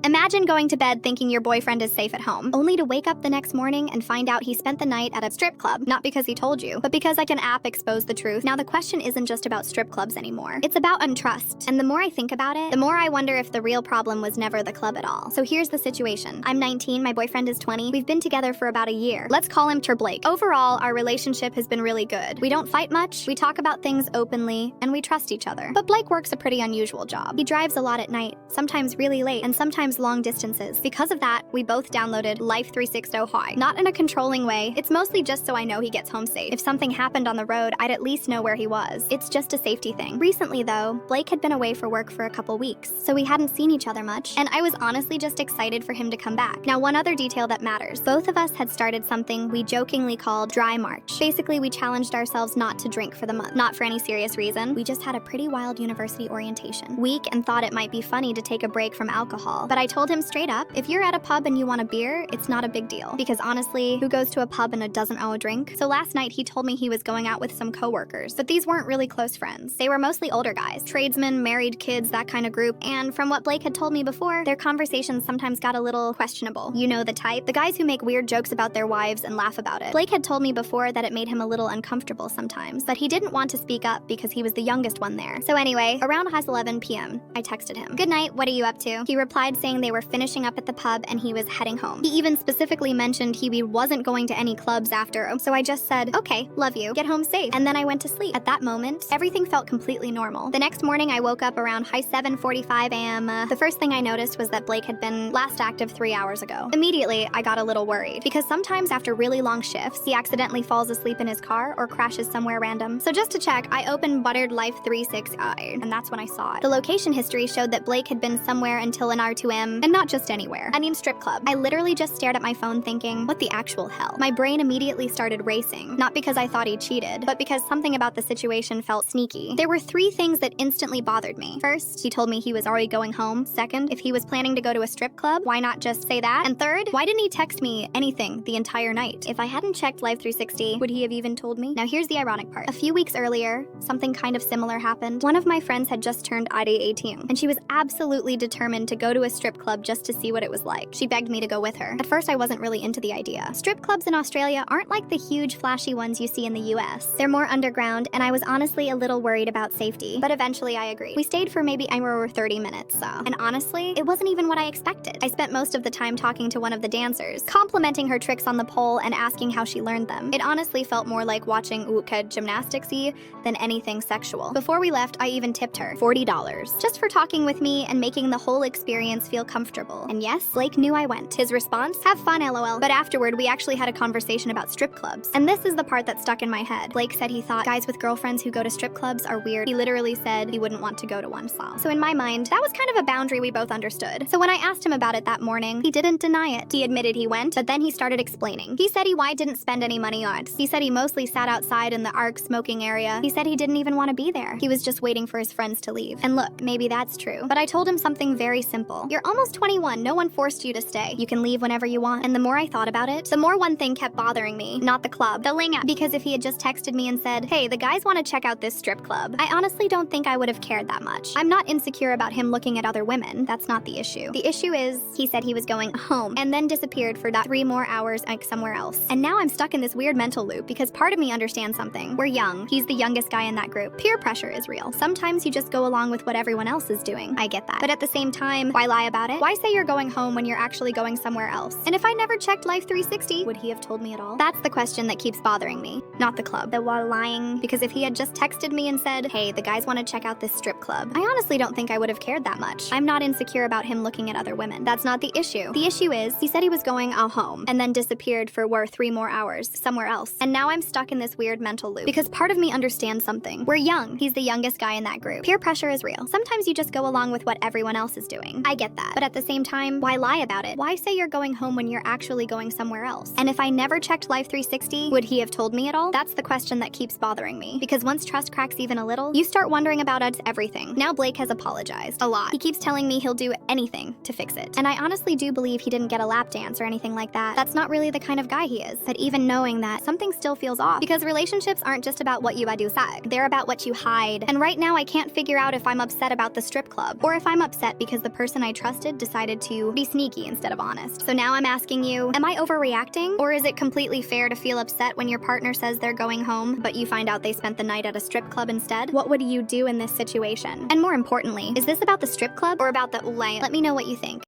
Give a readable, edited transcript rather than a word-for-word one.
Imagine going to bed thinking your boyfriend is safe at home, only to wake up the next morning and find out he spent the night at a strip club, not because he told you, but because like an app exposed the truth. Now the question isn't just about strip clubs anymore. It's about untrust. And the more I think about it, the more I wonder if the real problem was never the club at all. So here's the situation. I'm 19, my boyfriend is 20. We've been together for about a year. Let's call him Blake. Overall, our relationship has been really good. We don't fight much, we talk about things openly, and we trust each other. But Blake works a pretty unusual job. He drives a lot at night, sometimes really late, and sometimes long distances. Because of that, we both downloaded Life 360 High. Not in a controlling way, it's mostly just so I know he gets home safe. If something happened on the road, I'd at least know where he was. It's just a safety thing. Recently though, Blake had been away for work for a couple weeks, so we hadn't seen each other much, and I was honestly just excited for him to come back. Now one other detail that matters, both of us had started something we jokingly called Dry March. Basically, we challenged ourselves not to drink for the month. Not for any serious reason, we just had a pretty wild university orientation week and thought it might be funny to take a break from alcohol. But I told him straight up, if you're at a pub and you want a beer, it's not a big deal. Because honestly, who goes to a pub and doesn't owe a drink? So last night he told me he was going out with some coworkers, but these weren't really close friends. They were mostly older guys, tradesmen, married kids, that kind of group. And from what Blake had told me before, their conversations sometimes got a little questionable. You know the type, the guys who make weird jokes about their wives and laugh about it. Blake had told me before that it made him a little uncomfortable sometimes, but he didn't want to speak up because he was the youngest one there. So anyway, around 11 p.m., I texted him, "Good night, what are you up to?" He replied saying they were finishing up at the pub and he was heading home. He even specifically mentioned he wasn't going to any clubs after, so I just said, "Okay, love you, get home safe." And then I went to sleep. At that moment, everything felt completely normal. The next morning, I woke up around 7:45 a.m. The first thing I noticed was that Blake had been last active 3 hours ago. Immediately, I got a little worried, because sometimes after really long shifts, he accidentally falls asleep in his car or crashes somewhere random. So just to check, I opened Buttered Life 360, and that's when I saw it. The location history showed that Blake had been somewhere until an R2M, and not just anywhere. I mean strip club. I literally just stared at my phone thinking, what the actual hell? My brain immediately started racing, not because I thought he cheated, but because something about the situation felt sneaky. There were 3 things that instantly bothered me. First, he told me he was already going home. Second, if he was planning to go to a strip club, why not just say that? And third, why didn't he text me anything the entire night? If I hadn't checked Life 360, would he have even told me? Now here's the ironic part. A few weeks earlier, something kind of similar happened. One of my friends had just turned aita 18, and she was absolutely determined to go to a strip club just to see what it was like. She begged me to go with her. At first, I wasn't really into the idea. Strip clubs in Australia aren't like the huge flashy ones you see in the US. They're more underground, and I was honestly a little worried about safety, but eventually I agreed. We stayed for maybe 30 minutes, and honestly, it wasn't even what I expected. I spent most of the time talking to one of the dancers, complimenting her tricks on the pole and asking how she learned them. It honestly felt more like watching gymnastics-y than anything sexual. Before we left, I even tipped her $40, just for talking with me and making the whole experience feel comfortable. And yes, Blake knew I went. His response, "Have fun, LOL." But afterward, we actually had a conversation about strip clubs. And this is the part that stuck in my head. Blake said he thought guys with girlfriends who go to strip clubs are weird. He literally said he wouldn't want to go to one. So in my mind, that was kind of a boundary we both understood. So when I asked him about it that morning, he didn't deny it. He admitted he went, but then he started explaining. He said he didn't spend any money on it. He said he mostly sat outside in the ARC smoking area. He said he didn't even want to be there. He was just waiting for his friends to leave. And look, maybe that's true. But I told him something very simple. You're almost 21. No one forced you to stay. You can leave whenever you want. And the more I thought about it, the more one thing kept bothering me. Not the club, the ling app. Because if he had just texted me and said, "Hey, the guys want to check out this strip club," I honestly don't think I would have cared that much. I'm not insecure about him looking at other women. That's not the issue. The issue is, he said he was going home and then disappeared for that 3 more hours somewhere else. And now I'm stuck in this weird mental loop because part of me understands something. We're young. He's the youngest guy in that group. Peer pressure is real. Sometimes you just go along with what everyone else is doing. I get that. But at the same time, why lie about it? Why say you're going home when you're actually going somewhere else? And if I never checked Life 360, would he have told me at all? That's the question that keeps bothering me. Not the club. The while lying. Because if he had just texted me and said, "Hey, the guys want to check out this strip club," I honestly don't think I would have cared that much. I'm not insecure about him looking at other women. That's not the issue. The issue is, he said he was going home and then disappeared for 3 more hours somewhere else. And now I'm stuck in this weird mental loop because part of me understands something. We're young. He's the youngest guy in that group. Peer pressure is real. Sometimes you just go along with what everyone else is doing. I get that. But at the same time, why lie about it? Why say you're going home when you're actually going somewhere else? And if I never checked Life 360, would he have told me at all? That's the question that keeps bothering me. Because once trust cracks even a little, you start wondering about everything. Now Blake has apologized a lot. He keeps telling me he'll do anything to fix it. And I honestly do believe he didn't get a lap dance or anything like that. That's not really the kind of guy he is. But even knowing that, something still feels off. Because relationships aren't just about what you do. They're about what you hide. And right now I can't figure out if I'm upset about the strip club or if I'm upset because the person I trust trusted decided to be sneaky instead of honest. So now I'm asking you, am I overreacting? Or is it completely fair to feel upset when your partner says they're going home, but you find out they spent the night at a strip club instead? What would you do in this situation? And more importantly, is this about the strip club or about the ulay? Let me know what you think.